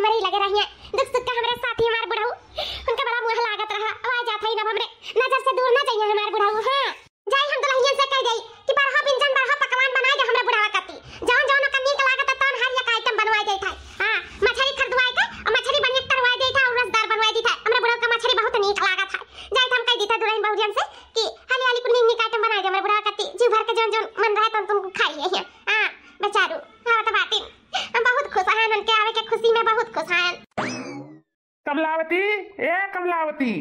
मरी लगे रही है दुख सुख का हमरे साथी हमार बुढ़ऊ उनका बड़ा मुंह लागत रहा आवाज जात है ना हमरे नजर से दूर ना जाइए हमार बुढ़ऊ। हां जाई हम दुल्हनिया से कह गई कि बरहा पिंजन बरहा पकवान बनाए दे हमरे बुढ़वा कती जौन जौन का नीक लागत तौन हर एक आइटम बनवाई देई था। हां मछली खरीदवाई के और मछली बनिए करवाई देई था और रसदार बनवाई दी था हमरे बुढ़वा का मछली बहुत नीक लागत है। जाई हम कह दी था दुल्हन बहुजन से कि हाली हाली कुछ नीक आइटम बनाए दे हमरे बुढ़वा कती जी भर के जौन जौन मन रहा तो तुमको खाइए। हां बेचारू हां तो बाती हम बहुत खुश हैं उनके आवे के खुशी में बहुत खुश हैं। कमलावती ए कमलावती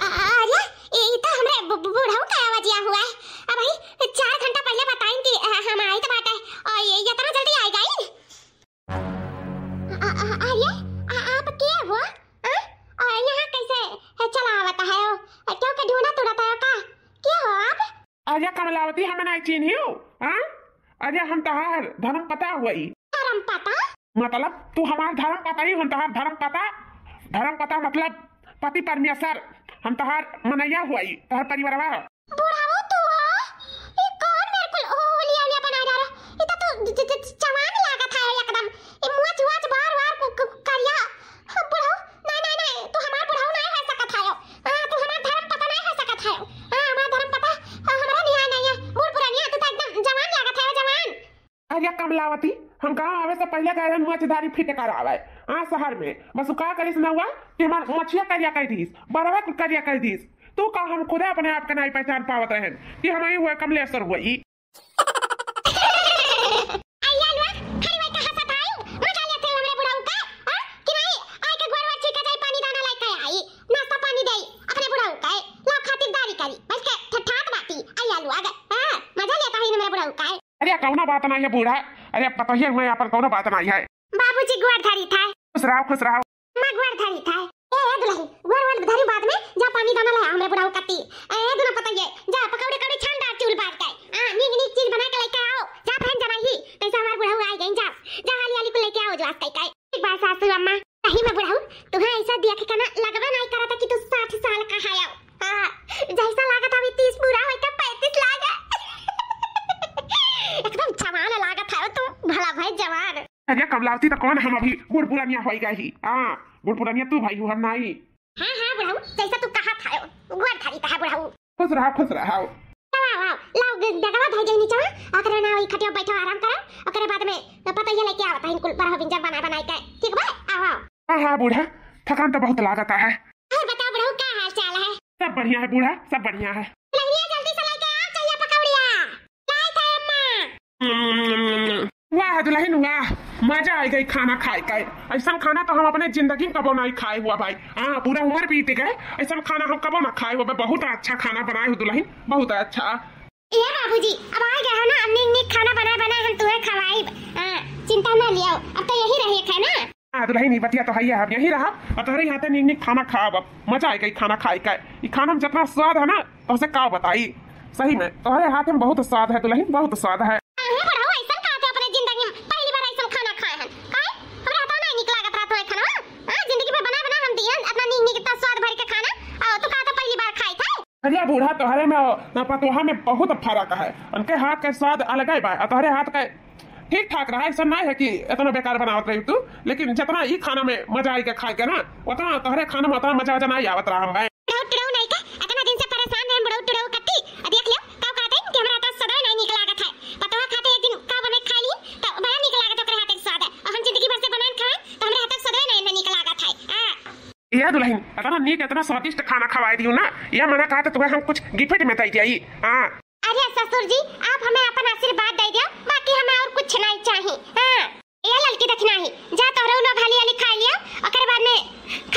अरे ये तो हमरे बूढ़ऊ का आवाज आया हुआ है। अब भाई 4 घंटा पहले बताएं कि हम आए तो बात है और ये इतना जल्दी आ गई। अरे आप क्या हुआ और यहाँ कैसे चला आवता है क्यों के ढूंढा तुड़ता है का क्या हो आप? अरे कमलावती हमें नहीं चिन्ही हो। हां अरे हम तहार धर्म पता हुई। धर्म पता मतलब तू हमार धर्म पता ही हम तहार धर्म पता मतलब पति परमेश्वर हम तहार मनैया हुई तहार परिवारवा। बुढ़ाओ तू हो ये कौन मेरे को ओलिया ओलिया बना रहा ये तो जवान लागत है एकदम ये मुंह चुआच बार-बार करिया। बुढ़ाओ नहीं तू हमार बुढ़ाओ नहीं है सकत है। तू हमार धर्म पता नहीं है सकत है। हमार धर्म पता हमरा नहीं है बूढ़ पुरानिया तू तो एकदम जवान लागत है जवान। अरे कमलावती हम गाँव आवे से पहले कह रहे मछदारी फिट करावे शहर में बस का करिस न हुआ कि हमार मछिया करिया कर दीस बरवा करिया कर दीस तू का हम खुद अपने आप का नहीं पहचान पावत रहन कि हम ही हुए कमलेश्वर हुई। अरे कौना बात नहीं है बूढ़ा अरे पता ही मैं अपन कौना बात नहीं है। बाबूजी गुआरधारी था खुश रहो मैं गुआरधारी था। ए दुल्हन गुआर धारी बाद में जा पानी दाना ला हमरे बुढ़ाऊ कती ए दुना पता ये जा पकौड़े कौड़े छानदार चूल बात के नीक नीक चीज बना के लेके आओ जा बहन जना ही कैसे हमार बुढ़ाऊ आ गई जा हाली हाली को लेके आओ जो आज कई एक बार सासू अम्मा सही में बुढ़ाऊ तुम्हें ऐसा देख के ना लगबे नहीं करता कि तू 60 साल का है। हां जैसा लागत अभी 30 पूरा होई के 35 लागे एकदम जवान लागत है तू भला भाई जवान। अरे कमलावती तो कौन हम अभी बूढ़ पुरानिया होई गई। हां बूढ़ पुरानिया तू भाई हम नहीं। हां बुढ़ाऊ जैसा तू कहा था गुआरधारी था बुढ़ाऊ। खुश रहो वाह लाओ जगह धइ जई नीचे अकरे ना ओई खटिया बैठो आराम करो ओकरे बाद में पता ये लेके आवता इनकुल बरह बिंजर बना के ठीक बा आओ। हां बूढ़ा थकान तो बहुत लागत है। बताओ बुढ़ाऊ क्या हाल चाल है? सब बढ़िया है बूढ़ा सब बढ़िया है। लहरिया जल्दी से लेके आओ चाहिए पकौड़िया लाए थे अम्मा। वाह दुल्हन वाह मजा आ गई खाना खाए के ऐसा खाना तो हम अपने जिंदगी में कबो नहीं खाए हुआ भाई। हाँ पूरा उम्र बीत गए ऐसा खाना हम कबो ना खाए हुआ बहुत अच्छा खाना बनाए हो दुल्हन बहुत अच्छा। ये बाबूजी अब आ गए हो ना हमने नीक खाना बनाए हम तुम्हें खवाई चिंता ना लियो अब तो यही रहे है ना। हाँ दुल्हन ही बतिया तो है अब यही रहा और तुम्हारे यहाँ नीक नीक खाना खाओ अब मजा आ गई खाना खाए के ये खाना में जितना स्वाद है ना तो उसे का बताई सही में तुम्हारे हाथ में बहुत स्वाद है दुल्हन बहुत स्वाद है। अरे बूढ़ा तोहरे में पतोहा में बहुत फर्क है उनके हाथ का स्वाद अलग है तुम्हारे हाथ का ठीक ठाक रहा ऐसा नहीं है कि इतना बेकार बनावत रही तू लेकिन जितना ये खाना में मजा आई के खाए के ना उतना तुम्हारे खाना में उतना मजा नहीं आवत रहा हम ये दुल्हन इतना नीक इतना स्वादिष्ट खाना खवाई दियो ना ये मना कहा तो तुम्हें हम कुछ गिफ्ट में दे दिया। हां अरे ससुर जी आप हमें अपन आशीर्वाद दे दियो बाकी हमें और कुछ नहीं चाहिए। हां ये ललकी दक्षिणा ही जा तोरो लोग हाली हाली खा लियो ओकर बाद में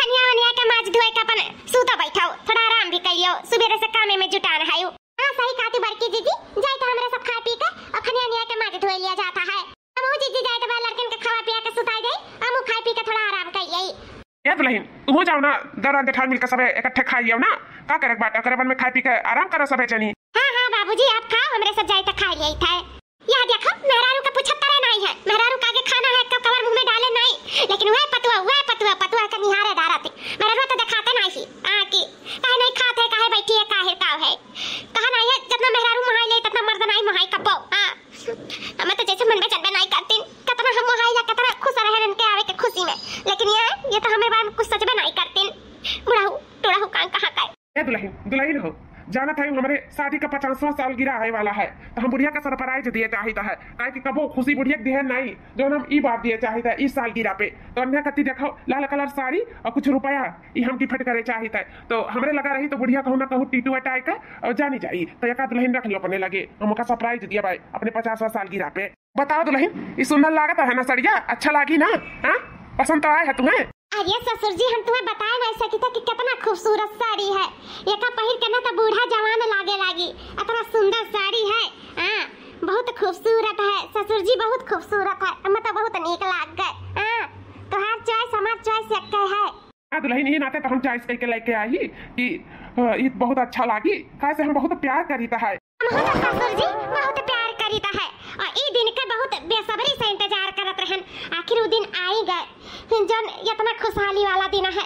खनिया वनिया के माज धोए के अपन सूता बैठाओ थोड़ा आराम भी कर लियो सुबह से काम में जुटान है। हां सही कहती बड़की दीदी जाए तो हमरे सब खा पी के और खनिया वनिया के माज धोए लिया जाता है हम वो दीदी जाए तो लड़कन के खावा पिया के सुता दे हम खा पी के थोड़ा आराम कर यही। ये दुल्हन तू जाओ ना दरान जेठान मिलकर सब इकट्ठे खाइयो ना का करे बात करे में खाई पी के आराम करो सब जनी। हां बाबूजी आप खाओ हमरे सब जाए तो खा लिया था। यह देखो मेहरारू का 75 नहीं है मेहरारू का आगे खाना है कब कवर मुंह में डाले नहीं लेकिन वह पतुआ का निहारे डालते मेहरारू तो दिखाते नहीं कि काहे नहीं खाते काहे बैठी है काहे का है कहा नहीं है जितना मेहरारू महाई ले कितना मर्द नहीं महाई कबो। हां हमें तो जैसे मन में चलबे नहीं करती कितना हम महाई या कितना खुश रहे इनके आवे के खुश लेकिन ये तो हमें बारे में कुछ सच में नहीं करते। बुढ़ाऊ टोड़ा कान कहाँ का ए दुल्हन दुल्हन हो जाना था हमारे शादी का 50वां साल गिरा आए वाला है तो हम बुढ़िया का सरप्राइज दिए चाहिए है काहे कि कबो खुशी बुढ़िया के दिए नहीं जो हम ई बार दिए चाहिए इस साल गिरा पे तो अन्य कति देखो लाल कलर साड़ी और कुछ रुपया ये हम गिफ्ट करे चाहिए तो हमरे लगा रही तो बुढ़िया कहूँ ना कहूँ टीटू अटाई का और जानी जाई तो एक दुल्हन रख लो अपने लगे हम उसका सरप्राइज दिया भाई अपने 50वां साल गिरा पे। बताओ दुल्हन ये सुंदर लागत है ना सड़िया अच्छा लागी ना? हाँ पसंद तो आया है तुम्हें? अरे ससुर जी हम तुम्हें बताया नहीं सकी था कि कितना खूबसूरत साड़ी है। ये का पहिर के ना तो बूढ़ा जवान लागी इतना सुंदर साड़ी है। हाँ बहुत खूबसूरत है ससुर जी बहुत खूबसूरत है हमें तो बहुत नीक लाग गए। हाँ तुम्हार चॉइस हमार चॉइस एक है। हाँ दुल्हन ये नाते तो हम चॉइस करके लेके आई कि ये बहुत अच्छा लागी काहे से हम बहुत प्यार करीता है। ससुर जी बहुत प्यार करीता है और ई दिन के बहुत बेसब्री से इंतजार करत रहन आखिर वो दिन आई गए जन इतना खुशहाली वाला दिन है।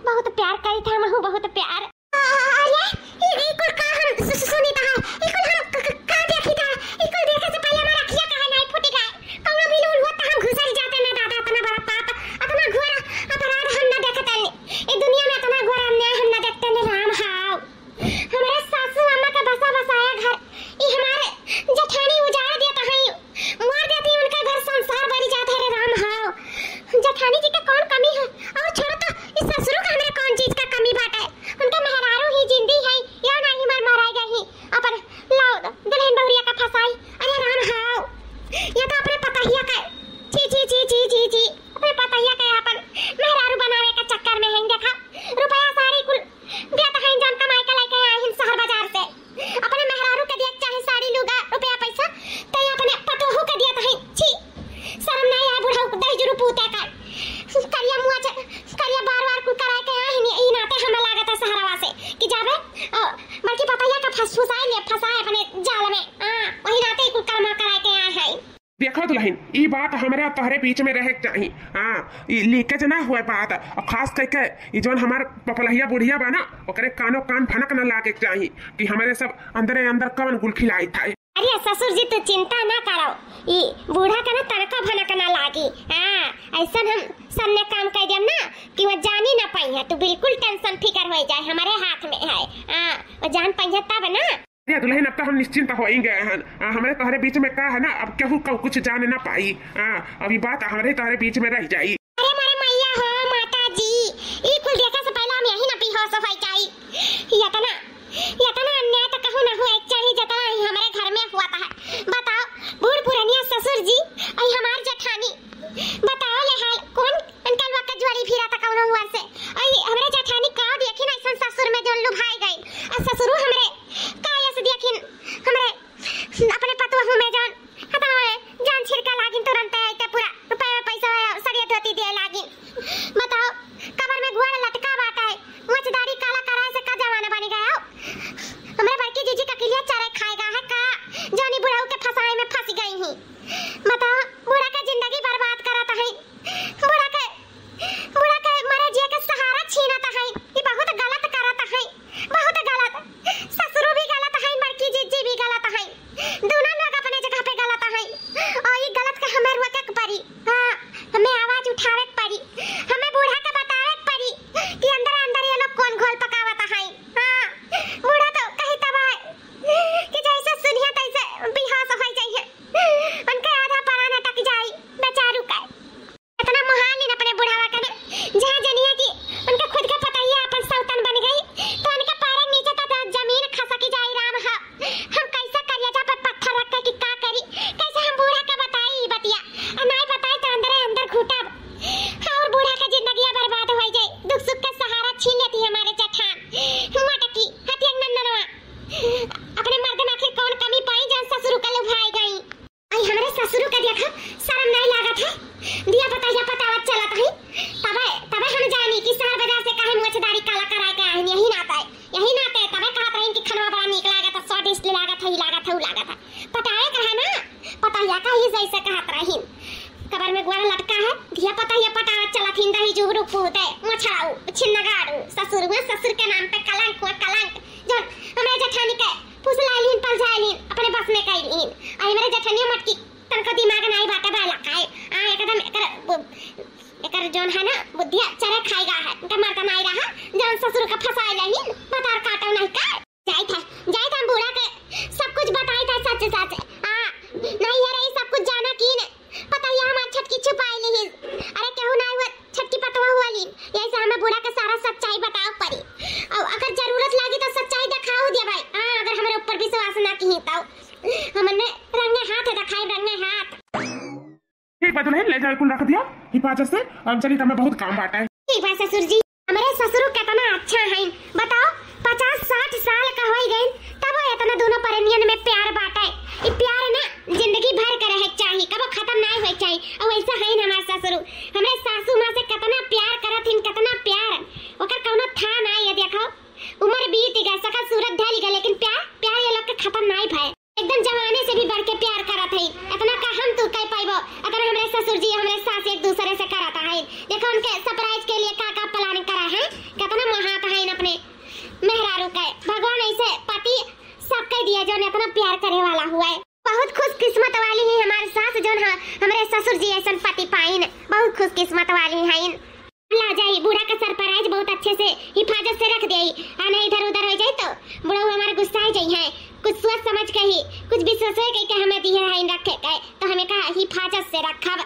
बहुत प्यार करी था महू बहुत प्यार। अरे ये कुल का हम सुनीता है ये कुल हम का देखी था ये कुल देखे से पहले हमारा खिया कहा नहीं फूटी गए कौनो भी लूल होता हम घुसल जाते ना दादा इतना बड़ा पाप इतना घोर अपराध हम ना देखते ये दुनिया में इतना घोर अन्याय हम ना देखते ने राम हाव हमारे सासू अम्मा का बसा बसाया घर ये हमारे जेठानी उजाड़ देता है मार देती उनका घर संसार बड़ी जाता है राम हाव जेठानी जी का कौन कमी है और छोड़ो तो इस ससुर का हमारे कौन चीज का कमी बात है उनका मेहरारू ही जिंदी है या नहीं मर मराई गई अपन लाओ दुल्हन बहुरिया का फसाई अरे राम हाव ये तो अपने पताहिया का जी अपने पताहिया का अपन मेहरारू बनावे का चक्कर में है देखा रुपया साड़ी कुल देता है जान कमाई का लेके आए हैं शहर बाजार से अपने मेहरारू के दिया चाहे साड़ी लुगा रुपया पैसा तो अपने पतोहू के दिया है छी शर्म नहीं आए बुढ़ा दही जरूर पूते का करिया मुआ करिया बार कुल कराए के आए हैं ई नाते हमें लागत है शहरवा से कि जावे बल्कि पताया का फसाए अपने जाल में हां वही नाते कुल कर्मा कराए के आए हैं। देखो दुल्हन ये बात हमारे तोहरे बीच में रहे चाहिए। हाँ ये लीकेज ना हुए बात और खास करके ये जो हमार पपलहिया बुढ़िया बना ओकरे कानो कान फनक न लागे चाहिए कि हमारे सब अंदर कवन गुल खिलाई था। अरे ससुर जी तो चिंता ना करो ये बूढ़ा का ना तनका भनक ना लागी। हाँ ऐसा हम सब ने काम कर दिया ना कि वो जान ही ना पाई है तो बिल्कुल टेंशन फिकर हो जाए हमारे हाथ में है। हाँ वो जान पाई तब ना। अरे दुल्हन अब तो हम निश्चिंत हो ही गए हैं हमारे तोहरे बीच में का है ना अब केहू कुछ जाने ना पाई। हाँ अभी बात हमारे तोहरे बीच में रह जाई। अरे मारे मैया हो माता जी ये कुल देखे से पहले हम यही ना बेहोश हो चाहिए यतना अन्याय तो कहूं ना हुआ चाहिए जितना ही हमारे घर में हुआ था। बताओ बूढ़ पुरानिया ससुर जी और हमार जेठानी बताओ ले हाल कौन अंकल वक्त ज्वारी फिरा था कौन हुआ से और हमारे जेठानी का देखी ना ऐसा ससुर में जो लुभाई गई और ससुर हमरे का ऐसे देखिन हमरे अपने पतोहू में जान हता जान छिड़का लागिन तुरंत आते पूरा रुपया पैसा सड़िया धोती दे लागिन। बताओ कबर में घोड़ा लटका बाटा है मुझदारी काला कराए से का जमाना बन गया हमारे बड़की जीजी का किलिया चारे खाएगा है का जानी बुढ़ाऊ के फसाए में फंस गई ही। बताओ बुढ़ा का जिंदगी बर्बाद कराता है बुढ़ा के मरे जिए के सहारा छीनता है ये बहुत गलत कराता है बहुत गलत ससुर भी गलत है बड़की जीजी भी गलत है दोनों लोग अपने जगह पे गलत है और ये गलत का हमें रोके के पड़ी। हाँ हमें आवाज उठावे के पड़ी हमें बूढ़ा के बतावे के पड़ी कि अंदर ये लोग कौन घोल पकावता है। हाँ बूढ़ा तो कहीं तब कि जैसे सुनिया तैसे बेहोश हो जाइए उनका आधा पराना टक जाई बेचारू का इतना महान ही अपने बुढ़ावा का जहाँ जनिए कि उनका खुद का पता ही अपन सौतन बन गई तो उनके पैर नीचे तक जमीन खसकी जाई राम हा हम कैसे करिया जा पर पत्थर रख के कि का करी कैसे हम बूढ़ा का बताई बतिया और नहीं बताई तो अंदर घुटब और बूढ़ा का जिंदगी बर्बाद हो जाए दुख सुख का सहारा छीन लेती है हमारे जेठान मटकी हथिया नन्नवा अपने मर्द में आखिर कौन कमी पाई जन ससुर का लुभाई गई आई हमारे ससुर का देखा शर्म नहीं लागत है दिया बतावत चलत है तबे हम जानी कि शहर बाजार से काहे मुछदारी काला कराए के आए यही नाते तबे कहत रही कि खनवा बड़ा नीक लागत है स्वादिष्ट लागत है ई लागत है उ लागत है पताए कहा ना पताया का ही जैसे कहत रही कबर में गोड़ा लटका है दिया पताया पटावत चलत हिंदा ही जुगरू पूते मछाऊ छिन्नगाड़ू ससुर के नाम पे कलंक जो हमारे जेठानी के फुसलाइलिन पलझाइलिन अपने बस में कइलिन आई हमारे जेठानी मटकी तनका दिमाग नहीं बाटे बाला काए आ एकदम एकर जोन है ना बुद्धिया चरे खाएगा है उनका मरता नहीं रहा जोन ससुर का फंसाए नहीं बतार काटो नहीं का जाई था बूढ़ा के सब कुछ बताई था सच सच हां नहीं है रही सब कुछ जाना की ने पता ही हमार छटकी छुपाई नहीं अरे केहू ना हुआ छटकी पतवा हुआ ली ऐसे हमें बूढ़ा का सारा सच्चाई बताओ पड़ी और अगर जरूरत लगी तो सच्चाई दिखाओ दे भाई हां अगर हमारे ऊपर विश्वास ना की तो हमने रंगे हाथ दिखाई रंगे हाथ ठीक बात नहीं ले जाए कुल रख दिया हिफाजत से अंजलि का मैं बहुत काम बाटा है ठीक है ससुर जी हमारे ससुर कितना अच्छा है बताओ 50-60 साल का हो गए तब इतना दोनों प्रेमियन में प्यार बाटा है ये प्यार ना जिंदगी भर का रहे चाहिए कब खत्म नहीं होए चाहिए और वैसा है ना हमारे ससुर हमरे सासू मां से कितना प्यार करत हिन कितना प्यार ओकर कोनो था नहीं है देखो उम्र बीत गई सकल सूरत ढल गई लेकिन प्यार ये लोग के खत्म नहीं भए एकदम जमाने से भी बढ़ के प्यार करत है इतना का हम तो कह पाइबो अगर हमरे ससुर जी हमरे सास एक दूसरे से करता है देखो उनके सरप्राइज के लिए का प्लानिंग करा है कितना महाता है अपने मेहरारू के भगवान ऐसे पति सबके दिया जो ने इतना प्यार करे वाला हुआ है बहुत खुशकिस्मत वाली है हमारे सास जो हमरे ससुर जी ऐसा पति पाइन बहुत खुशकिस्मत वाली है ला जाई बूढ़ा का सरप्राइज बहुत अच्छे से हिफाजत से रख देई आने इधर उधर हो जाए तो बूढ़ा हमारे गुस्सा जाई है कुछ सोच समझ के ही कुछ विश्वास है कि हमें दिया है रखे के तो हमें कहा हिफाजत से रखब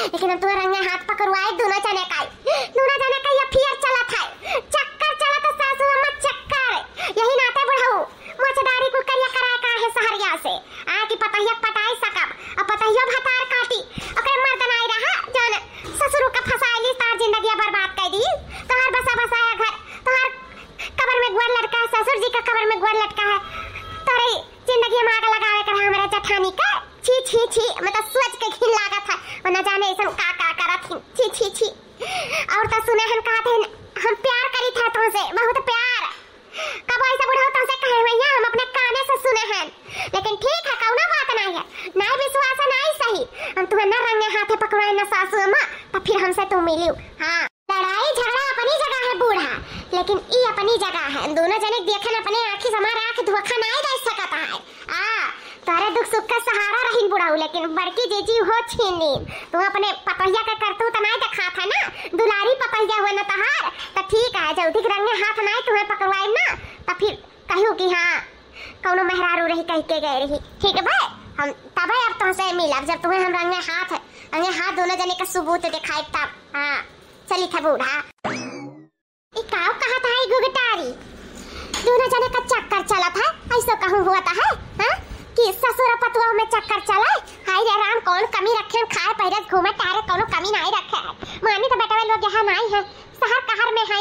लेकिन अब तो रंगे हाथ पकड़वाए दोनों जने का ये फिर चला था चक्कर चला तो सासू अम्मा चक्कर यही नाते बुढ़ाऊ मछदारी को करिया कराए का है सहरिया से आ की पतहिया पटाई सकब अब पतहिया भतार काटी ओकरे मर्द नाई सोच के घिन लागत है और न जाने ऐसा का करत हिन। छी छी छी। और तो सुने हम कहते हैं हम प्यार करी था तुमसे बहुत प्यार। कब ऐसा बुढ़ाओ तुमसे कहे भैया हम अपने काने से सुने हैं। लेकिन ठीक है कौनो बात नहीं है, नहीं विश्वास है नहीं सही। हम तुम्हें न रंगे हाथे पकवाए न सासू अम्मा तो फिर हमसे तुम मिली। हाँ लड़ाई झगड़ा अपनी जगह है बूढ़ा, लेकिन ये अपनी जगह है दोनों जने देखे न अपने आँखी से हमारे आँख धोखा नहीं दे सकता है। तारे दुख सुख का सहारा रही बुढ़ाऊ, लेकिन बड़की जीजी हो छीनी। तू अपने पतैया का करतूत नहीं दिखा था ना, दुलारी पतैया हुआ न तहार तो ठीक है। जल्दी रंगे हाथ नहीं तुम्हें पकड़वाए ना तो फिर कहूँ कि हाँ कौनो मेहरारू रही कह के गए रही। ठीक है भाई हम तब अब तुमसे मिलब जब तुम्हें हम रंगे हाथ दोनों जने का सबूत दिखाए तब। हाँ चली था बूढ़ा। इकाव कहा था गुगटारी दोनों जने का चक्कर चला था ऐसा कहूँ हुआ था है हाँ? कि ससुर पतुआ में चक्कर चला। हाय रे राम कौन कमी रखे खाए पहले घूमे तारे कौनो कमी नहीं रखे है। मानी तो बेटा लोग यहाँ नहीं है शहर कहर में है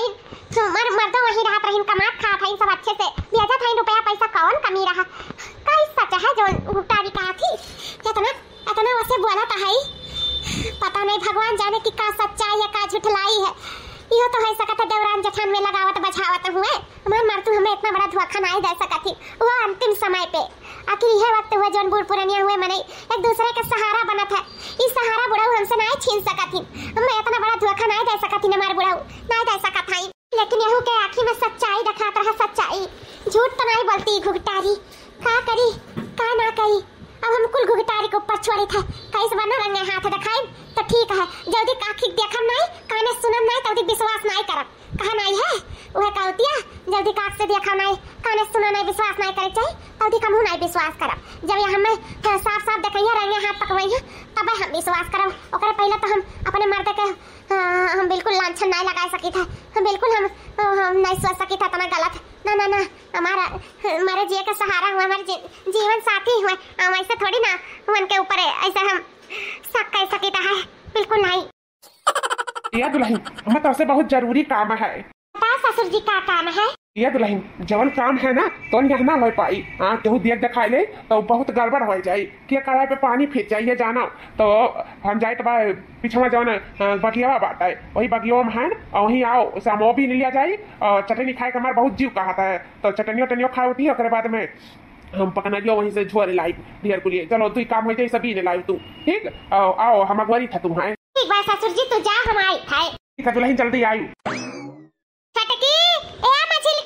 मर्दों वहीं रात रहीन कमात खा था सब अच्छे से बेजा था रुपया पैसा कौन कमी रहा। कई सच है जो गुप्तारी कहा थी इतना वैसे बोला था है पता नहीं भगवान जाने की का सच्चाई है का झुठलाई है। यो तो है सकता देवरान जठान में लगावत बचावत हुए हमार मर्दू हमें इतना बड़ा धोखा नहीं दे सकती वो अंतिम समय पे। आखिर यह वक्त हुआ जौन बूढ़ पुरानिया हुए मने एक दूसरे का सहारा बना था। इस सहारा बुढ़ाऊ हमसे नहीं छीन सकती। हमें इतना बड़ा धोखा नहीं दे सकती हमारे बुढ़ाऊ नहीं दे सकत है। लेकिन यहू के आँखी में सच्चाई दिखाता रहा सच्चाई झूठ तो नहीं बोलती घुघटारी का करी का ना करी। अब हम कुल घुघटारी को ऊपर छोड़ी था कैसे बना रंगे हाथ दिखाई तो ठीक है। जल्दी काखी देखम नहीं काने सुनम नहीं तल्दी विश्वास नहीं करब कहा नहीं है वह कहतिया जल्दी काख से देखा नहीं काने सुना नहीं विश्वास नहीं करे चाहिए तल्दी कमहू नहीं विश्वास करब। जब यहाँ में साफ साफ देखिए रंगे हाथ पकवाइए तब हम विश्वास करब। ओकरे पहले तो हम अपने मर्द के हम बिल्कुल लांछन नहीं लगा सकी था बिल्कुल हम नहीं सोच सकी था तना गलत ना ना ना हमारे जिए का सहारा हुआ हमारे जीवन साथी हुए हम ऐसे थोड़ी ना उनके ऊपर ऐसा हम शक कर सकी था है बिल्कुल नहीं। ये दुल्हन मैं तो से बहुत जरूरी काम है। बता ससुर जी का काम है। ये दुल्हन जवन काम है ना तो यहाँ ना हो पाई। हाँ केहू देख दिखाई ले तो बहुत गड़बड़ हो जाये कि कढ़ाई पे पानी फिर जाइए जाना तो हम जाए तो पिछवा जवन बगिया बात है वही बगिया में है वहीं आओ सामो भी लिया जाये और चटनी खाए का हमारा बहुत जीव कहता है तो चटनियों खा उठी है बाद में हम पकना जो वहीं से झोरे लाई ढेर को लिए चलो तू काम हो जाए सभी ने लाई तू ठीक आओ हम अगवारी था तुम है ठीक बात ससुर जी तू जा हम आई था ठीक है दुल्हन जल्दी आयु। छटकी ए मछली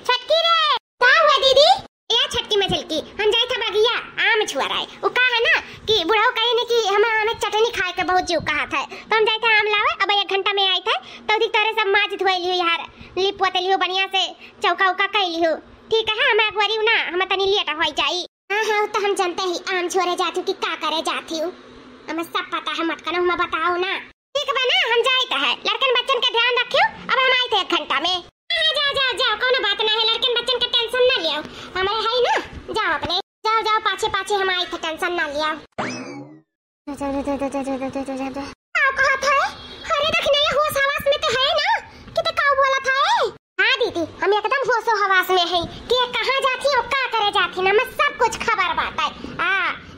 छटकी रे का हुआ दीदी ए छटकी मछली हम जाए था बगिया आम छुआ रहा है वो का है ना कि बुढ़ाओ कहे ने कि हमें चटनी खाए के बहुत जीव कहा था तो हम जाए थे आम लावे अब 1 घंटा में आए थे तो दी तरह सब माज धोई लियो यार लिप पोते लियो बढ़िया से चौका उका कई लियो ठीक है हम एक बारी ना हम तनी लेट हो जाई। हां तो हम जानते ही आम छोड़े जाती कि का करे जाती हूं हमें सब पता है मत करो मैं बताओ ना ठीक है ना हम जाए तो है लड़कन बच्चन का ध्यान रखियो अब हम आए थे 1 घंटा में। हां जा कोनो बात नहीं है लड़कन बच्चन का टेंशन ना लियो हमारे है ना जाओ अपने जाओ पाछे हम आए थे टेंशन ना लियो। कहा था अरे देखने होश हवास में तो है ना कि तो का बोला था हाँ दीदी हम एकदम होशो हवास में है कि कहाँ जाती और क्या करे जाती ना मैं सब कुछ खबर बात है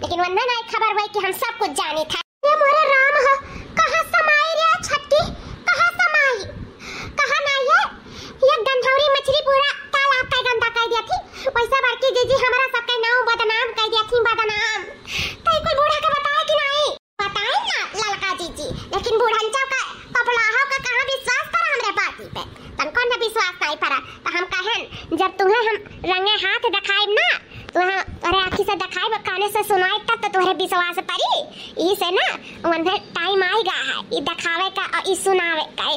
लेकिन वरना नहीं खबर हुई कि हम सब कुछ जाने था। ये मोरे राम हो कहाँ समाई रे छट्टी कहाँ समाई कहाँ नहीं है ये गंधौरी मछली पूरा तालाब का गंदा कर दिया थी वैसे बड़की जीजी हमारा सबका नाम बदनाम कर दिया थी बदनाम तो कोई बूढ़ा का बताया कि नहीं बताए ना ललका जीजी लेकिन बूढ़ा का कपड़ाहा का कहाँ विश्वास करा हमरे बाती पे तनको न विश्वास नहीं पड़ा तो हम कहन जब तुम्हें हम रंगे हाथ दिखाएब ना तुम्हें अरे आँखी से दिखाएब काने से सुनाए तब तो तुम्हारे विश्वास पड़ी इसे ना वन्ने टाइम आएगा है ये दिखावे का और ये सुनावे का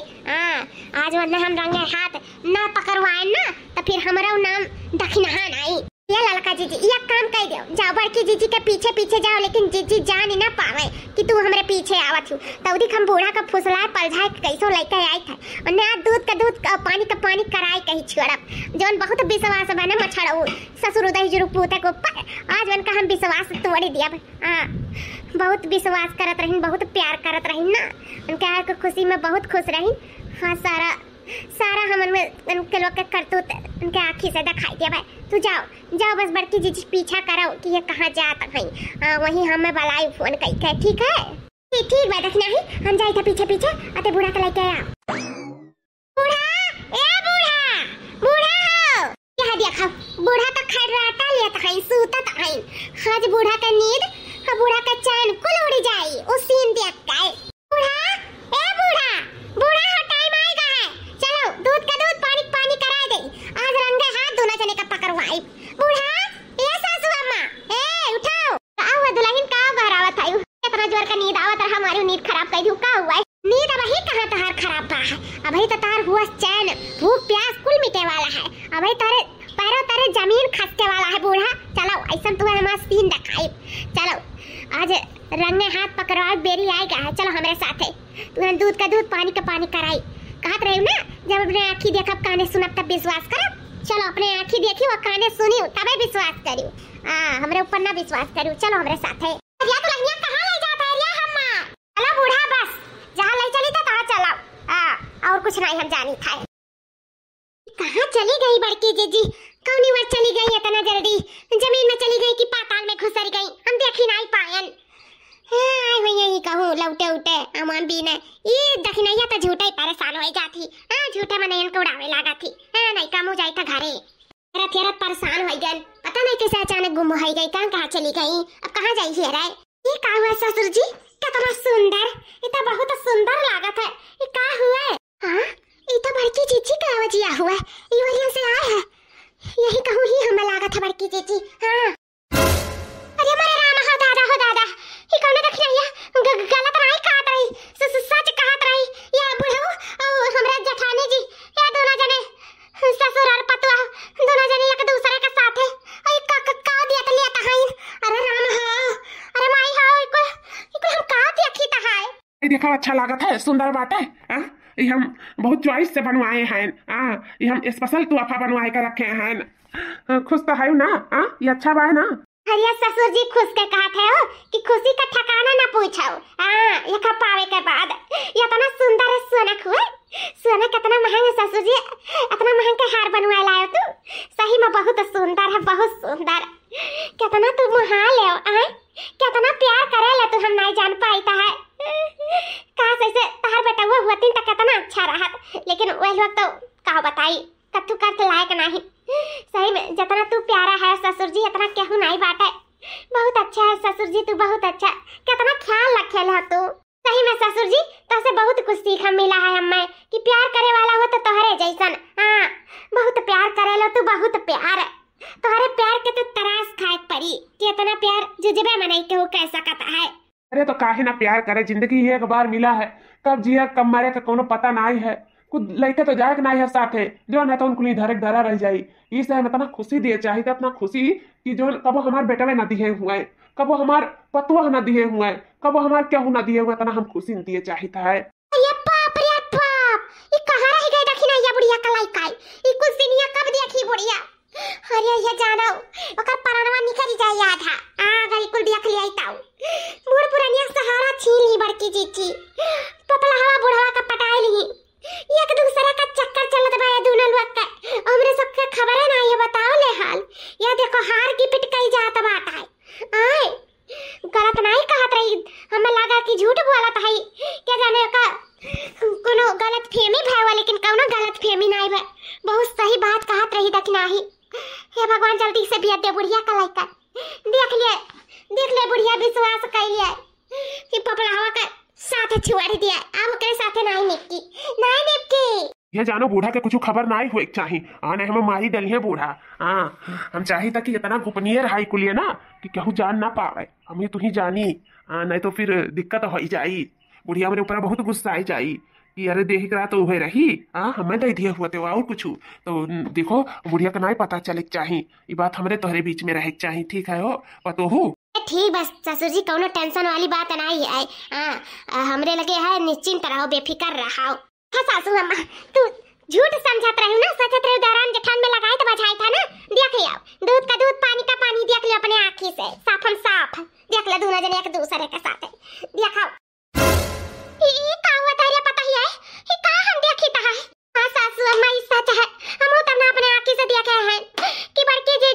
आज वरना हम रंगे हाथ ना पकड़वाए ना तो फिर हमारा नाम दखिनहा नहीं। ये ललका जीजी ये काम कर दो जाओ बड़की जीजी के पीछे जाओ लेकिन जीजी जान ही ना पावे कि तू हमरे पीछे आवत हूँ तौदी हम बूढ़ा का फुसलाए पलझाए कैसो लेके आई था और नया दूध का पानी कराई कहीं छोड़ब जौन बहुत विश्वास बने मछड़ऊ ससुर उदय जुरु पूते को आज वन का हम विश्वास तोड़ी दिया। बहुत विश्वास करत रही बहुत प्यार करत रही ना उनके हर खुशी में बहुत खुश रही। हाँ सारा हम उनके लोग के करतूत उनके आँखी से दिखाई दिया भाई तू जाओ जाओ, बस बड़की जीजी पीछा करो कि ये कहाँ जाता है। वहीं हमें बुलाई फोन कई के, ठीक है? ठीक बात रखना है, हम जाए था पीछे पीछे अते बूढ़ा के लेके आओ। बूढ़ा, ए बूढ़ा, बूढ़ा हो यहाँ देखो, बूढ़ा तो खड़राता लेता है, सूतत है। आज बूढ़ा का नींद, बूढ़ा का चैन कुल उड़ जाई उस सीन देख के। बूढ़ा, ए बूढ़ा, बूढ़ा हो, टाइम आएगा है, चलो दूध का दूध, पानी पानी करा दे, आज रंगे हाथ दोनों जने का पकड़वाई। बूढ़ा, ए सासू अम्मा, ए उठाओ, का हुआ दुल्हन, का बहरावत है, इतना जोर का नींद आवत रहा, हमारी नींद खराब कर दी, का हुआ है? नींद अब ही कहां तहार खराब बा है, अभी तो तार हुआ चैन, भूख प्यास कुल मिटे वाला है, अभी तारे पैरों तारे जमीन खसके वाला है। बूढ़ा चलो, ऐसा तुम्हें हमारा सीन दिखाई, चलो आज रंगे हाथ पकड़वा बेरी आएगा है, चलो हमारे साथ है, तुम्हें दूध का दूध, पानी का पानी कराई। कहत रही ना, जब अपने आँखी देखब काने सुनब तब विश्वास करब। चलो अपने आँखी देखी और काने सुनी तबे विश्वास करियो, हमरे ऊपर ना विश्वास करियो, चलो हमारे साथ है। या तो लहनिया कहां ले जाता है रिया हम्मा? चलो बूढ़ा, बस जहां ले चली तो तहां चलो, और कुछ नहीं हम जानी था। कहां चली गई बड़की जीजी? कौनी बार चली गई इतना जल्दी? जमीन में चली गई कि पाताल में घुसर गई? हम देख ही नहीं पायन। हां भैया ही कहूं लौटे उठे अमन भी ने ये दखनैया तो झूठे परेशान हो जाती, झूठे में नयन को उड़ावे लगा थी, नहीं काम हो जाई था घरे, तेरा परेशान हो गई, पता नहीं कैसे अचानक गुम हो गई, कहां चली गई, अब कहां जाई है रे? ये का हुआ ससुर जी? कितना सुंदर, इतना बहुत सुंदर लागत है, ये का हुआ है? हां ये तो बड़की जीजी का आवाजिया हुआ है, ये वहीं से आया है, यही कहूं ही हमें लागत है बड़की जीजी। हां अरे मेरे राम, हो दादा ये कौन देख रही है? गलत राय कहत रही, सच कहत रही, या बुढ़ऊ और हमरा जेठानी जी, या दोनों जने ससुर और पतुआ दोनों जने एक दूसरे के साथ है, और का दियत लेता है। अरे राम हो, अरे माई हो, इको हम का देखी ता है? ये देखो अच्छा लागत है, सुंदर बात है, हां ये हम बहुत चॉइस से बनवाए हैं, ये हम स्पेशल तोहफा बनवाए कर रखे हैं, खुश तो है ना? ये अच्छा बा ना? अरे ससुर जी खुश के कहत है हो कि खुशी का ठिकाना ना पूछो, ये का पावे के बाद ये इतना सुंदर है, सोना हुआ, सोना कितना महंगा ससुर जी, इतना महंगा हार बनवा लायो तू, सही में बहुत सुंदर है, बहुत सुंदर, कितना तू मुहा ले, कितना प्यार करे ले तू, हम नहीं जान पाईता है, काश ऐसे तार बेटा वो होती तो कितना अच्छा रहा, लेकिन वही वक्त तो कहा बताई कत्तू करते लायक नहीं, सही में जितना तू प्यारा है ससुर जी इतना केहू नहीं बाटे, बहुत अच्छा है ससुर जी, तू बहुत अच्छा, कितना ख्याल रखे है तू, सही में ससुर जी तुझसे बहुत कुछ सीखा मिला है हमें कि प्यार करे वाला हो तो तोहरे जैसन, बहुत प्यार करे लो तू, बहुत प्यार, तोहरे प्यार के तो तरास खाए पड़ी कि इतना प्यार जुजबे में नहीं केहू कह सकता है। अरे तो काहे ना प्यार करे, जिंदगी एक बार मिला है, कब जिया कब मरे का कोनो पता नहीं है, कुछ लड़के तो जाए नहीं है साथ है, जो ना तो उनको धरक धरा रह जाई, इसे हम इतना खुशी दिए चाहिए, इतना खुशी कि जो कबो हमारे बेटवे ना दिए हुए, कबो हमार पतुआ ना दिए हुए, कबो हमार केहू ना दिए हुए, इतना हम खुशी दिए चाहिए है। ये बाप रे बाप, ये कहां रह गई दखिनैया बुढ़िया का लइका, ये कुछ दिनिया कब देखी बुढ़िया? अरे ये जानो ओकर परानवा निकल जाए याद है, गई कुल देख लिया ताऊ, बूढ़ पुरानिया सहारा छीन ली बड़की जीजी, पपला हवा बुढ़वा का पटाई ली, एक दूसरे का चक्कर चलत बा दोनों लोग का, हमरे सबके खबर है नहीं है, बताओ ले हाल, ये देखो हार की पिट कई जात बात है, आए गलत नहीं कहत रही, हमें लगा कि झूठ बोलत है, क्या जाने का कोनो गलत फहमी भय, लेकिन कोनो गलत फहमी नहीं भय, बहुत सही बात कहत रही दखनाही। हे भगवान जल्दी से बिया दे बुढ़िया का लइका, देख ले बुढ़िया विश्वास कर लिया कि पपला हवा का साथ छुआड़ी दिया, अब ओकरे साथे नहीं निपकी। ये जानो बूढ़ा के कुछ खबर नहीं हुए चाहिए, आने हमें मारी डली है बूढ़ा, हम चाहिए था कि इतना गोपनीय रहा कुलिए ना कि केहू जान ना पावे, हमें तू ही जानी, नहीं तो फिर दिक्कत हो जाई, बुढ़िया मेरे ऊपर बहुत गुस्सा आई जाई कि अरे देख रहा तो वह रही, हमें दे दिए हुआ थे और कुछ, तो देखो बुढ़िया का नहीं पता चले चाहिए, ये बात हमारे तोहरे बीच में रहे चाहिए, ठीक है हो पतो हो? ठीक बस ससुर जी कोनो टेंशन वाली बात नहीं है, हमरे लगे है निश्चिंत रहो, बेफिक्र रहो। हाँ सासू अम्मा तू झूठ समझत रही ना, सचत रही, दौरान जेठान में लगाए तो बचाई था ना, देख लिया दूध का दूध पानी का पानी, देख लिया अपने आँखी से साफन साफ, देख लिया दोनों जने एक दूसरे के साथ देखा, ये का हुआ तारे पता ही है, ये का हम देखी ता है? हाँ सासू अम्मा ये सच है, हम तो अपने आँखी से देखे हैं कि बड़की जी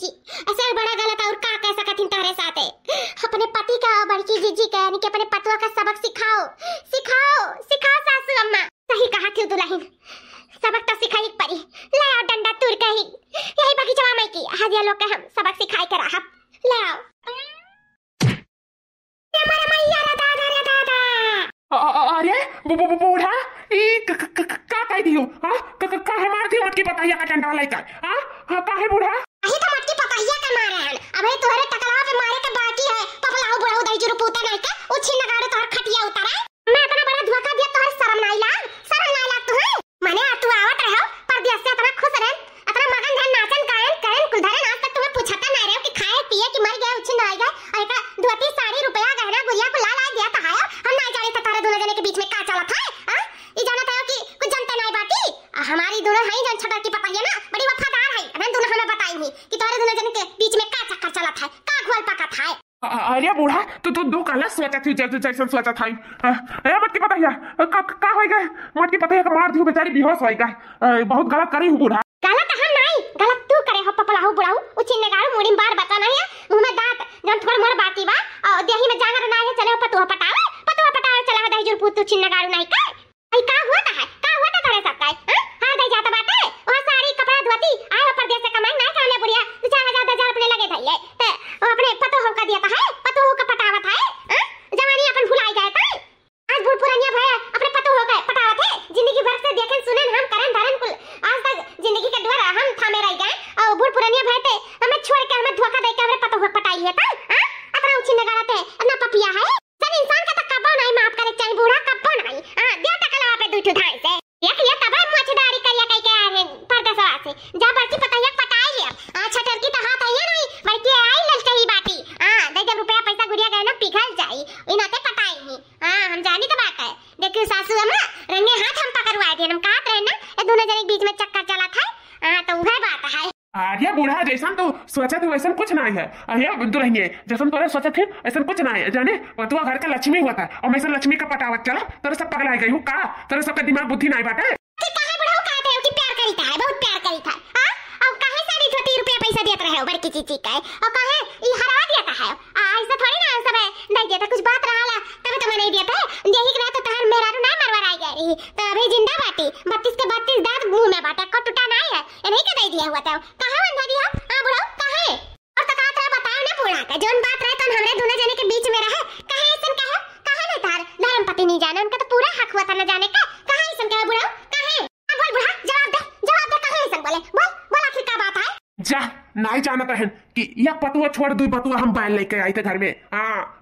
जीजी ऐसे बड़ा गलत और का कह सकत तोहरे साथे। अपने पति का बड़की जीजी का यानी कि अपने पतवा का सबक सिखाओ सिखाओ सिखाओ सासू अम्मा। सही कहा क्यों दुल्हन, सबक तो सिखाई पड़ी। ले आओ डंडा तुर के ही यही बगीचा में की हाजिया लोग के हम सबक सिखाई के रहा। ले आओ हमारा मैया रे दादा रे दादा। अरे बूढ़ा ई का कह दियो? हां का है मार दियो मटकी पताइया का डंडा लेकर? हां का है बूढ़ा? अही तो मटकी पताइया का मारे हैं। अबे तोहरे टकला पे मारे के बाकी है। पपलाऊ बुढ़ाऊ दई जुरु पूता नहीं के उछी नगाड़े तोहर खटिया उतारे। मैं इतना बड़ा धोखा दिया तोहर शर्म नहीं लाग? शर्म नहीं लाग तुम्हें? माने तू आवत रहो परदेस से इतना खुश रह इतना मगन धन नाचन गायन करन कुल धरन आज तक तुम्हें पूछता नहीं रहे कि खाए पिए कि मर गए उछी नहीं गए। और का धोती साड़ी रुपया गहना गुड़िया को ला दिया था है। हम नहीं जाने था तारे दोनों जने के बीच में का चला था। हां ई जाना था कि कुछ जनता नहीं बाटी। हमारी दोनों है जन छोटा की पता है ना बड़ी वफादार है। अरे दोनों हमें बताई ही कि तारे दोनों जने के बीच में का चक्कर चला था का घोल पका था। अरे बूढ़ा तू दो काला सोचा थी जैसन सोचा था। अरे मटकी पताइया का हो गए? मटकी पताइया का मार दियो बेचारी बेहोश हो गई। बहुत गलत करी हूं बूढ़ा। गलत हम नहीं गलत तू करे हो पपलाहू बुढ़ाऊ उछी नगाड़ू मोड़ी बार बता नहीं है मुंह में दांत जन थोड़ मोर बाकी बा और देही में जांगर ना है। चले पतुआ पटावे चला दही जुर पूत उछी नगाड़ू नहीं का आई का हुआ था तेरे साथ का? हां दई जाता बाटे और साड़ी कपड़ा धोती आए हो परदेस से कमाई नहीं काले बुढ़िया 4,000 अपने लगे धइले ते वो अपने पतो हो का दिया था है पतो हो का पटावत है। जवानी अपन भुलाई गए थे आज बूढ़ पुरानिया भैया अपने पतो हो गए पटावत है। जिंदगी भर से देखें सुनें हम करन धरन कुल आज तक जिंदगी के द्वार हम थामे रह गए और बूढ़ पुरानिया भैया थे हमें छोड़ के हमें धोखा दे के हमरे पतो हो पटाई है। अपना उछी नगाड़ते अपना पपिया है चल इंसान का तो कब्बो नहीं माफ करे चाहिए बूढ़ा कब्बो नहीं। दे टकला पे दूठू ढाई से एक ये तब मछदारी करिया कह के आए परदेसवा से जा बड़की पताइया पटाई है। छटर की तो हाथ है नहीं बड़की आई ललका ही बाटी। दे जब रुपया पैसा गुड़िया गए ना पिघल जाई इनाते पटाई ही। हम जानी तो बात है देखियो सासू अम्मा रंगे हाथ हम पकड़वाए थे हम कहत रहे ना ये दोनों जने के बीच में चक्कर चला था। तो वह बात है। अरे बूढ़ा जैसन तो सोचा थे वैसन कुछ नहीं है। अरे दुल्हनिए जैसन तोरे सोचा थे ऐसा कुछ नहीं है। जाने तू घर का लक्ष्मी होता है और मैं लक्ष्मी का पटावत चला तेरे सब पगला गई हूँ का तेरे सबका दिमाग बुद्धि नहीं बाटे। प्यार करी था बहुत प्यार करी था। अब काहे साड़ी धोती रुपया पैसा देत रहे हो बड़की चीची का और काहे ई हरा देता है। ऐसा थोड़ी ना सब नहीं देता कुछ बात रहा तब तो मैं नहीं देता यही के तो तहर मेरा नहीं मरवा आई गई तो अभी जिंदा बाटी 32 के 32 दांत मुंह में बाटा को टूटा नहीं है ये नहीं के दे दिया हुआ था कहां बंधा दिया। बुढ़ाओ काहे और तो कात रहा बताओ ना बूढ़ा का जोन बात रहे तो हमरे दोनों जने के बीच में रहे काहे ऐसन कहे काहे ना तार धर्म पति नहीं जाने उनका तो पूरा हक हुआ था न जाने का काहे ऐसन कहे बुढ़ाओ काहे। बोल बुढ़ा जवाब दे काहे ऐसन बोले बोल आखिर क्या बात है। जा नहीं जानत है कि यह पतुआ छोड़ दू बतुआ हम बैल लेके आई थे घर में।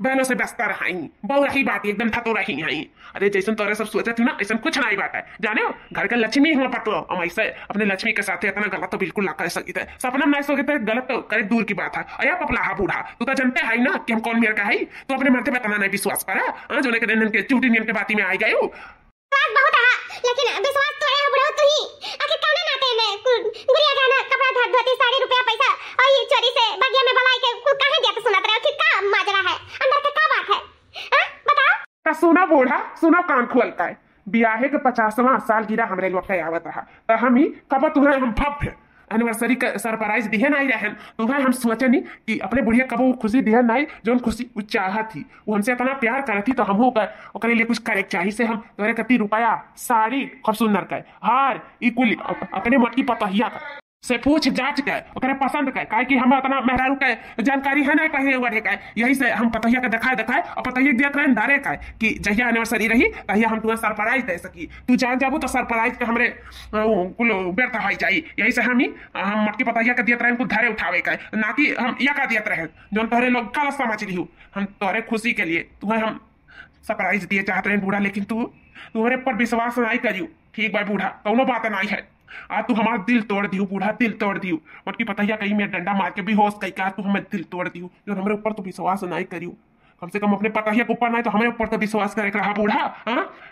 बैलों से व्यस्त रही बहु रही बात एकदम थतो रही है। अरे जैसन तोरे सब सोचा थी ना ऐसा कुछ नहीं बात है। जाने घर का लक्ष्मी हुआ पतुआ हम ऐसे अपने लक्ष्मी के साथ इतना गलत तो बिल्कुल ना कर सकी थे। सपना नहीं सोचे थे गलत तो करे दूर की बात है। अया पपला बूढ़ा तू तो जानते है ना कि हम कौन मेरे का है तो अपने मरते में तना नहीं विश्वास करा जो के चूटी नियम के बाती में आई गए बहुत लेकिन विश्वास तो है बुढ़ा तू ही आखिर कौन नाते में गुड़िया गहना कपड़ा धोती साड़ी रुपया पैसा और ये चोरी से बगिया में भलाई के कहां दिया तो सुनात रहे हो कि का माजरा है अंदर के का बात है बताओ। तो सुना बूढ़ा सुना कान खोल का ब्याहे के 50वां साल गिरा हमरे लोग के आवत रहा तो हम ही कब तुम्हें हम भव्य एनिवर्सरी का सरप्राइज दिए नहीं रहे तो वह हम सोचे नहीं कि अपने बुढ़िया कब वो खुशी दिए नहीं जो खुशी वो चाह थी वो हमसे इतना प्यार करती तो हम ओकरे लिए कुछ करे चाहिए से हम तोरे कति रुपया साड़ी खूब सुंदर के हार इकुल अपने मटकी पतहिया का से पूछ जांच के ओकरे पसंद के काहे कि हम इतना मेहरारू के जानकारी है नहीं पहले बढ़े के यही से हम पतहिया के दिखाए और पतहिया दिया करें दारे का कि जहिया एनिवर्सरी रही तहिया हम तुम्हें सरप्राइज दे सकी तू जान जाबू तो सरप्राइज के हमरे कुल व्यर्थ हो जाई। यही से हम मटकी पतहिया के दियत रहे कुछ धारे उठावे का ना कि हम या का दियत रहे जो तोहरे लोग गलत समझ ली हम तोहरे खुशी के लिए तुम्हें हम सरप्राइज दिए चाहते रहे बूढ़ा लेकिन तुम्हारे पर विश्वास नहीं करियो। ठीक भाई बूढ़ा कौनो बात नहीं है आज तू हमारा दिल तोड़ दियो बूढ़ा दिल तोड़ दियो मटकी पतहिया कहीं मैं डंडा मार के भी होश कहीं का तू हमें दिल तोड़ दियो जो हमारे ऊपर तो विश्वास नहीं करियो कम से कम अपने पतहिया के ऊपर नहीं तो हमारे ऊपर तो विश्वास करे रहा बूढ़ा।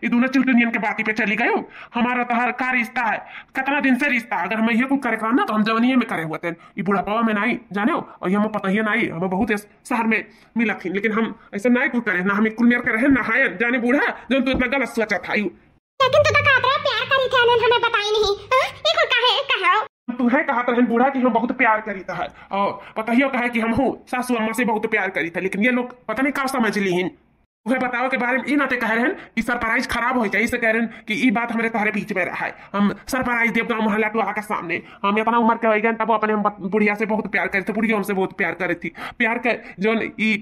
ये दोनों चिल्टनियन के बाती पे चली गए हमारा तो हर का रिश्ता है कितना दिन से रिश्ता अगर हमें ये कुछ करे ना तो हम जवनिये में करे हुए थे ये बूढ़ापा में नहीं जाने और ये हमें पतहिया नहीं हमें बहुत शहर में मिला थी लेकिन हम ऐसे नहीं कुछ करे ना हमें कुल मेर के रहे ना हाय जाने बूढ़ा जो तू इतना गलत सोचा था लेकिन तो प्यार करी थी हमें बताई नहीं तुम्हें कहा रहन बूढ़ा कि हम बहुत प्यार करी था और पतहियो कहा कि हम हूँ सासू अम्मा से बहुत प्यार करी था, लेकिन ये लोग पता नहीं कब समझ ली। तुम्हें बताओ के बारे में ई नाते कह रहे हैं कि सरप्राइज खराब हो जाए, इसे कह रहे हैं कि ई बात हमारे तुम्हारे बीच में रहा है। हम सरप्राइज देव गाँव मोहल्ला टोला के सामने हम इतना उम्र के हो गए तब अपने हम बुढ़िया से बहुत प्यार करे थे, बुढ़िया हमसे बहुत प्यार करे थी। प्यार के जो ई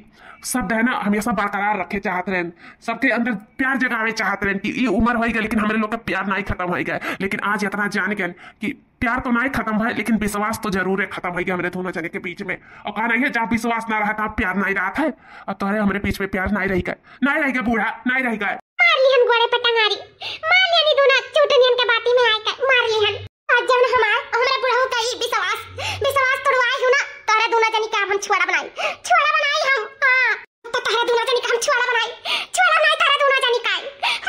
शब्द है ना हमेशा बरकरार रखे चाहते रहे, सबके अंदर प्यार जगावे चाहते रहे कि ई उम्र हो गई लेकिन हमारे लोग का प्यार नहीं खत्म हो गया। लेकिन आज इतना जान गए कि प्यार तो नहीं खत्म है लेकिन विश्वास तो जरूर है खत्म हो गया हमारे दोनों जने के बीच में। और कहा नहीं है जहाँ विश्वास ना रहा था प्यार नहीं रहा था, और तुम्हारे हमारे बीच में प्यार नहीं रहेगा, नहीं रहेगा बूढ़ा, नहीं रहेगा। मार लिहन गोड़े पे टंगारी, मार लिहन दोनों चूटनियन के बाती में आए कर मार लिहन। आज जब हमारे बुढ़ऊ का ही विश्वास तोड़वाई हूं ना, तारे दोनों जनी का हम छुआड़ा बनाई हम। हां तो तारे दोनों जनी का हम छुआड़ा बनाई तारे दोनों जनी का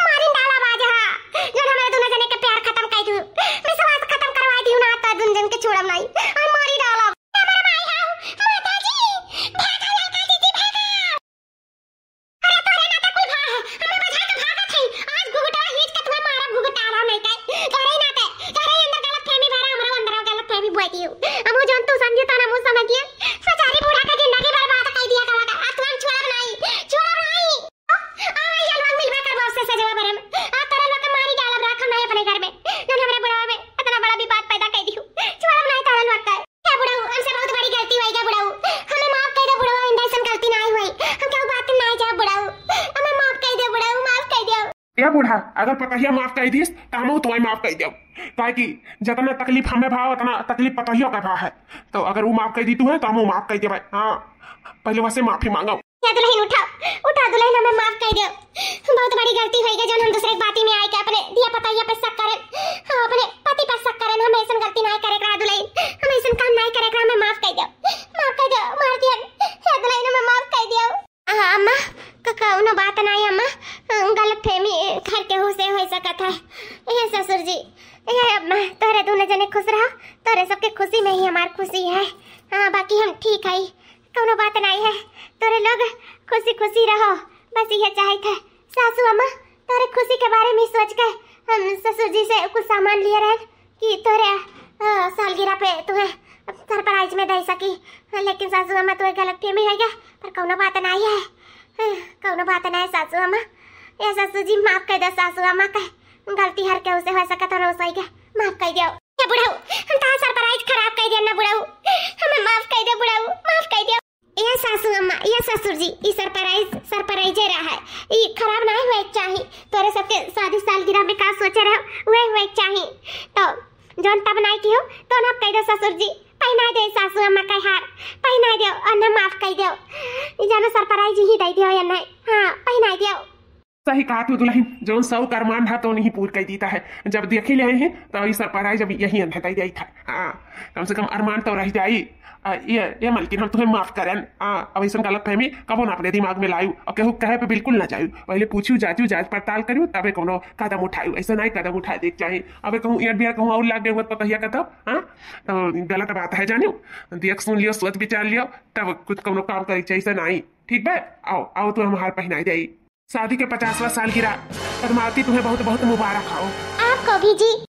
मारिन डाला बाज। हां जो हमारे दोनों जने के प्यार खत्म कर दू, विश्वास खत्म करवा दी ना, तो दोनों जन के छुआड़ा बनाई और मारी डाला। हमारे माई हां माताजी भागा लड़का दीदी भागा। अरे तोरे ना तो कोई भाग हमें बजा के भागा थई। आज घुघटा हिच के तुम्हें मारा घुघटा रहा नहीं काय करे ना ते करे अंदर गलत फहमी भरा हमारे अंदर गलत फहमी बुआई दी हम जो तू समझे तो ना मुझ समझ लिया बेचारी बूढ़ा का जिंदगी बर्बाद कर दिया कवा का। आज तुम छुड़ा बनाई आ ये लोग मिलवा कर बॉस से सजवा भरम आ तारा लोग के मारी डालब रख हम नहीं अपने घर में जन हमरे बुढ़ावा में इतना बड़ा विवाद पैदा कर दियो। छुड़ा बनाई तारा लोग का क्या बुढ़ाऊ हमसे बहुत बड़ी गलती हुई क्या बुढ़ाऊ, हमें माफ कर दे बुढ़ाऊ, इंदसन गलती नहीं हुई, हम क्या बात नहीं जा बुढ़ाऊ, हमें माफ कर दे बुढ़ाऊ, माफ कर दे। या बूढ़ा अगर पतहिया माफ कर दीस तो हम तुम्हें माफ कर दो, काहे कि जितना तकलीफ हमें भाव उतना तकलीफ पतहियो का भाव है, तो अगर वो माफ कर दी तू है तो हम माफ कर दे भाई। हाँ पहले वैसे माफी मांगो। या दुल्हन उठा दुल्हन हमें माफ कर दो, बहुत बड़ी गलती हुई है जो हम दूसरे बाती में आए के अपने दिया पतहिया पे शक करें। हां अपने पति पे शक करें, हम ऐसा गलती नहीं करे करा दुल्हन, हम ऐसा काम नहीं करे करा, हमें माफ कर दो मार दिया या दुल्हन हमें माफ कर दियो। हां अम्मा कौनो बात नहीं अम्मा, गलत फहमी घर के हो से हो सकत है। ये ससुर जी ये अम्मा तोरे दोनों जने खुश रहो, तोरे सबके खुशी में ही हमार खुशी है। हां बाकी हम ठीक है, कौनो बात नहीं है, तोरे लोग खुशी खुशी रहो, बस ये चाहे थे। सासू अम्मा तोरे खुशी के बारे में सोच के हम ससुर जी से कुछ सामान लिए रहे कि तोरे सालगिरह पे तुम्हें सरप्राइज में दे सकी, लेकिन सासू अम्मा तुम्हें गलत फहमी है क्या, पर कौनो बात नहीं है, कौनो बात नहीं सासू अम्मा। ये सासू जी माफ कर दो सासू अम्मा का गलती हर के उसे हो सकता है, उसे के माफ कर दो। ये बुढ़ाऊ हम ता सरप्राइज खराब कर दिया ना बुढ़ाऊ, हमें माफ कर दो बुढ़ाऊ, माफ कर दो। ये सासू अम्मा ये ससुर जी ये सरप्राइज रहा है, ये खराब नहीं हुए चाहिए, तोरे सबके शादी सालगिरह में का सोचे रहो वही हुए चाहिए, तो जोन तब नहीं की हो तो ना कह दो ससुर जी, पहना दे सासू अम्मा का हार पहना दो और ना माफ कर दो, जानो सरप्राइज ही दे दियो या नहीं। हाँ पहना दो। सही कहा तू दुल्हन, जो सौ करमान था तो नहीं पूर कर देता है, जब देखे ले हैं तो ये सरप्राइज अभी यही अंधेर जाई था। हाँ कम से कम अरमान तो रह जाई। ये मलकिन हम तुम्हें माफ करें। अब ऐसा गलत फहमी कबो ना अपने दिमाग में लायू और कहूँ कहे पे बिल्कुल ना जायू, पहले पूछू जाचू जांच पड़ताल करूँ तबे कोनो कदम उठायू, ऐसा नहीं कदम उठाए देख चाहिए। अब कहूँ ईयर बियर कहूँ और लाग गए तो तहिया का तब हाँ तो गलत बात है जानियो, देख सुन लियो सोच विचार लियो तब कुछ कोनो काम करे चाहिए नहीं। ठीक है आओ आओ तो हम हार पहनाई जाई। शादी के 50वां साल गिरा, पद्मावती तुम्हें बहुत बहुत मुबारक हो। आपको भी जी।